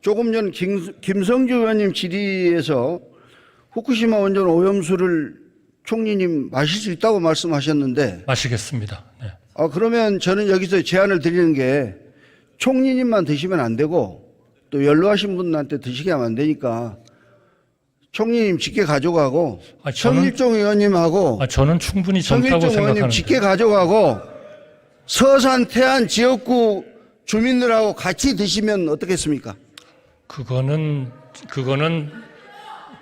조금 전 김성주 의원님 질의에서 후쿠시마 원전 오염수를 총리님 마실 수 있다고 말씀하셨는데 마시겠습니다. 네. 그러면 저는 여기서 제안을 드리는 게 총리님만 드시면 안 되고 또 연루하신 분한테 드시게 하면 안 되니까 총리님 직계 가져가고 천일종 의원님하고 저는 충분히 젊다고 천일종 의원님 생각하는데 직계 가져가고 서산 태안 지역구 주민들하고 같이 드시면 어떻겠습니까? 그거는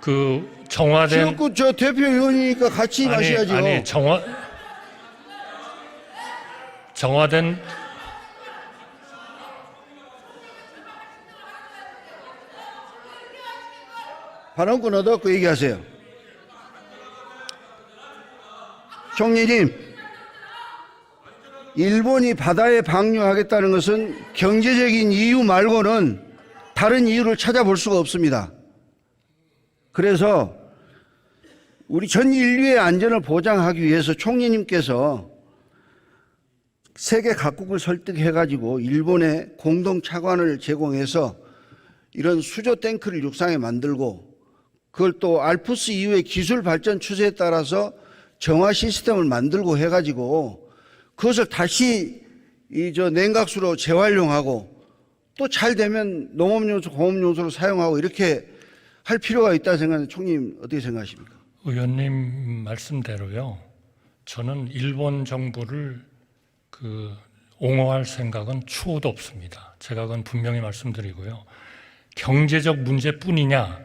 그 정화된 지역구 저 대표 의원이니까 같이 마셔야죠. 아니 정화된 발언권 얻었고 얘기하세요. 총리님, 일본이 바다에 방류하겠다는 것은 경제적인 이유 말고는 다른 이유를 찾아볼 수가 없습니다. 그래서 우리 전 인류의 안전을 보장하기 위해서 총리님께서 세계 각국을 설득해가지고 일본에 공동 차관을 제공해서 이런 수조 탱크를 육상에 만들고 그걸 또 알프스 이후의 기술 발전 추세에 따라서 정화 시스템을 만들고 해가지고 그것을 다시 냉각수로 재활용하고 또 잘 되면 농업용수, 공업용수로 사용하고 이렇게 할 필요가 있다 생각하는데 총리님 어떻게 생각하십니까? 의원님 말씀대로요. 저는 일본 정부를 옹호할 생각은 추호도 없습니다. 제가 그건 분명히 말씀드리고요. 경제적 문제뿐이냐?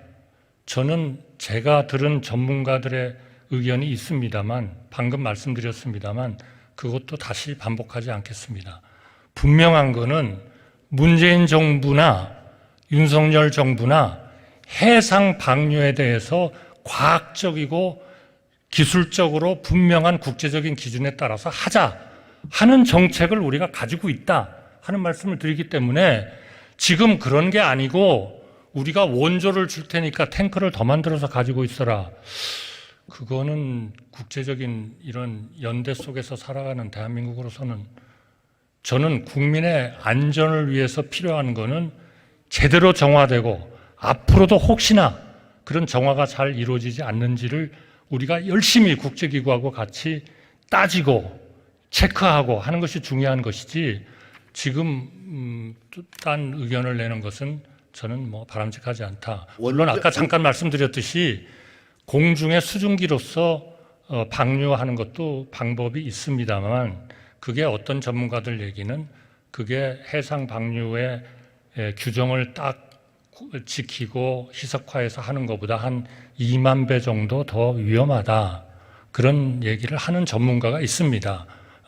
저는 제가 들은 전문가들의 의견이 있습니다만 방금 말씀드렸습니다만 그것도 다시 반복하지 않겠습니다. 분명한 거는 문재인 정부나 윤석열 정부나 해상 방류에 대해서 과학적이고 기술적으로 분명한 국제적인 기준에 따라서 하자 하는 정책을 우리가 가지고 있다 하는 말씀을 드리기 때문에 지금 그런 게 아니고 우리가 원조를 줄 테니까 탱크를 더 만들어서 가지고 있어라. 그거는 국제적인 이런 연대 속에서 살아가는 대한민국으로서는 저는 국민의 안전을 위해서 필요한 거는 제대로 정화되고 앞으로도 혹시나 그런 정화가 잘 이루어지지 않는지를 우리가 열심히 국제기구하고 같이 따지고 체크하고 하는 것이 중요한 것이지 지금 딴 의견을 내는 것은 저는 바람직하지 않다. 물론 아까 잠깐 말씀드렸듯이 공중의 수증기로서 방류하는 것도 방법이 있습니다만 그게 어떤 전문가들 얘기는 그게 해상 방류의 규정을 딱 지키고 희석화해서 하는 것보다 한 2만 배 정도 더 위험하다. 그런 얘기를 하는 전문가가 있습니다.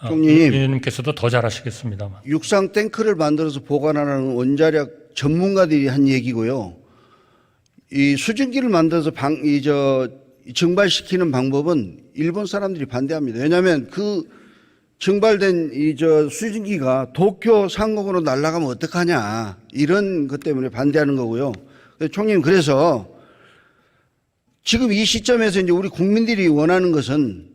총리님, 의원님께서도 더 잘하시겠습니다만. 육상 탱크를 만들어서 보관하는 원자력 전문가들이 한 얘기고요. 이 수증기를 만들어서 증발시키는 방법은 일본 사람들이 반대합니다. 왜냐하면 그 증발된 수증기가 도쿄 상공으로 날아가면 어떡하냐 이런 것 때문에 반대하는 거고요. 총리님, 그래서 지금 이 시점에서 이제 우리 국민들이 원하는 것은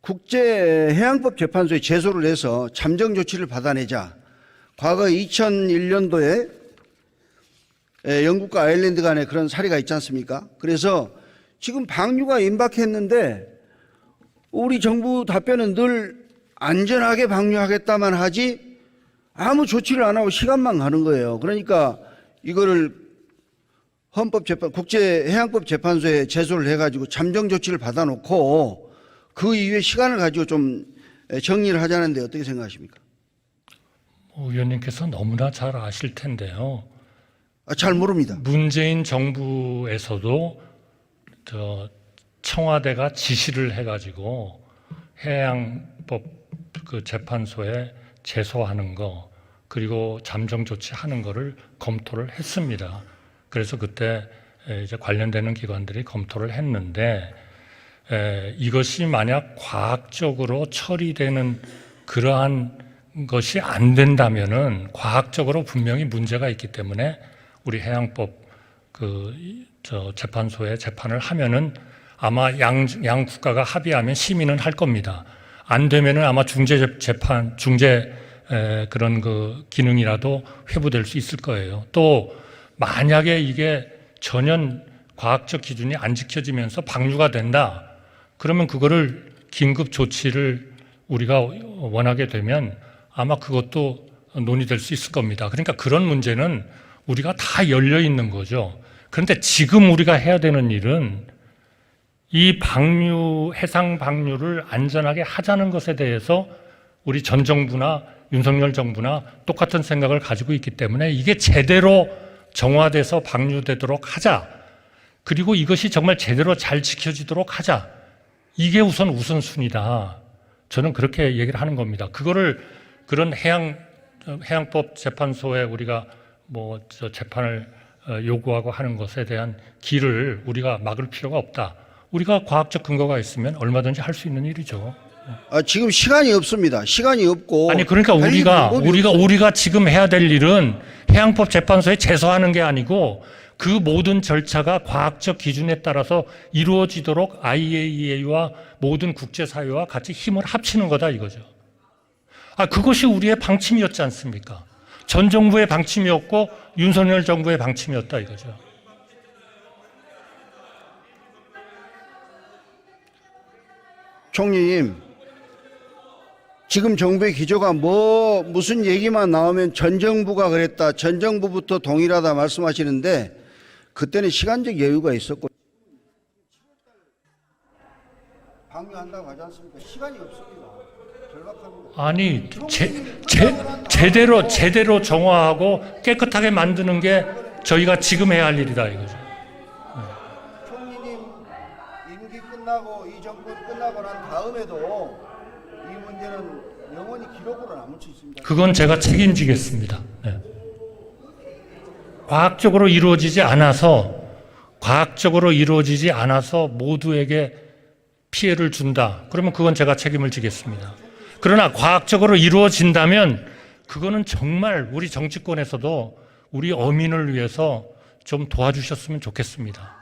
국제해양법 재판소에 제소를 해서 잠정 조치를 받아내자. 과거 2001년도에 영국과 아일랜드 간에 그런 사례가 있지 않습니까? 그래서 지금 방류가 임박했는데 우리 정부 답변은 늘 안전하게 방류하겠다만 하지 아무 조치를 안 하고 시간만 가는 거예요. 그러니까 이거를 국제해양법 재판소에 제소를 해가지고 잠정 조치를 받아놓고 그 이후에 시간을 가지고 좀 정리를 하자는데 어떻게 생각하십니까? 의원님께서 너무나 잘 아실 텐데요. 잘 모릅니다. 문재인 정부에서도 청와대가 지시를 해가지고 해양법 재판소에 제소하는 거 그리고 잠정 조치하는 거를 검토를 했습니다. 그래서 그때 이제 관련되는 기관들이 검토를 했는데 이것이 만약 과학적으로 처리되는 그러한 것이 안 된다면은 과학적으로 분명히 문제가 있기 때문에 우리 해양법 재판소에 재판을 하면은 아마 양 국가가 합의하면 심의는 할 겁니다. 안 되면은 아마 중재 그런 기능이라도 회부될 수 있을 거예요. 또 만약에 이게 전혀 과학적 기준이 안 지켜지면서 방류가 된다. 그러면 그거를 긴급 조치를 우리가 원하게 되면 아마 그것도 논의될 수 있을 겁니다. 그러니까 그런 문제는 우리가 다 열려 있는 거죠. 그런데 지금 우리가 해야 되는 일은 이 방류, 해상 방류를 안전하게 하자는 것에 대해서 우리 전 정부나 윤석열 정부나 똑같은 생각을 가지고 있기 때문에 이게 제대로 정화돼서 방류되도록 하자. 그리고 이것이 정말 제대로 잘 지켜지도록 하자. 이게 우선 우선순위다. 저는 그렇게 얘기를 하는 겁니다. 그거를 그런 해양법 재판소에 우리가 재판을 요구하고 하는 것에 대한 길을 우리가 막을 필요가 없다. 우리가 과학적 근거가 있으면 얼마든지 할 수 있는 일이죠. 지금 시간이 없습니다. 시간이 없고. 아니 그러니까 우리가 지금 해야 될 일은 해양법 재판소에 제소하는 게 아니고 그 모든 절차가 과학적 기준에 따라서 이루어지도록 IAEA와 모든 국제사회와 같이 힘을 합치는 거다 이거죠. 그것이 우리의 방침이었지 않습니까? 전 정부의 방침이었고 윤석열 정부의 방침이었다 이거죠. 총리님, 지금 정부의 기조가 무슨 얘기만 나오면 전 정부가 그랬다, 전 정부부터 동일하다 말씀하시는데 그때는 시간적 여유가 있었고 방류한다고 하지 않습니까? 시간이 없습니다. 절박합니다. 아니 제대로 정화하고 깨끗하게 만드는 게 저희가 지금 해야 할 일이다 이거죠. 총리님 임기 끝나고 이 정권 끝나고 난 다음에도 이 문제는 영원히 기록으로 남을 수 있습니다. 그건 제가 책임지겠습니다. 네. 과학적으로 이루어지지 않아서 모두에게 피해를 준다. 그러면 그건 제가 책임을 지겠습니다. 그러나 과학적으로 이루어진다면 그거는 정말 우리 정치권에서도 우리 어민을 위해서 좀 도와주셨으면 좋겠습니다.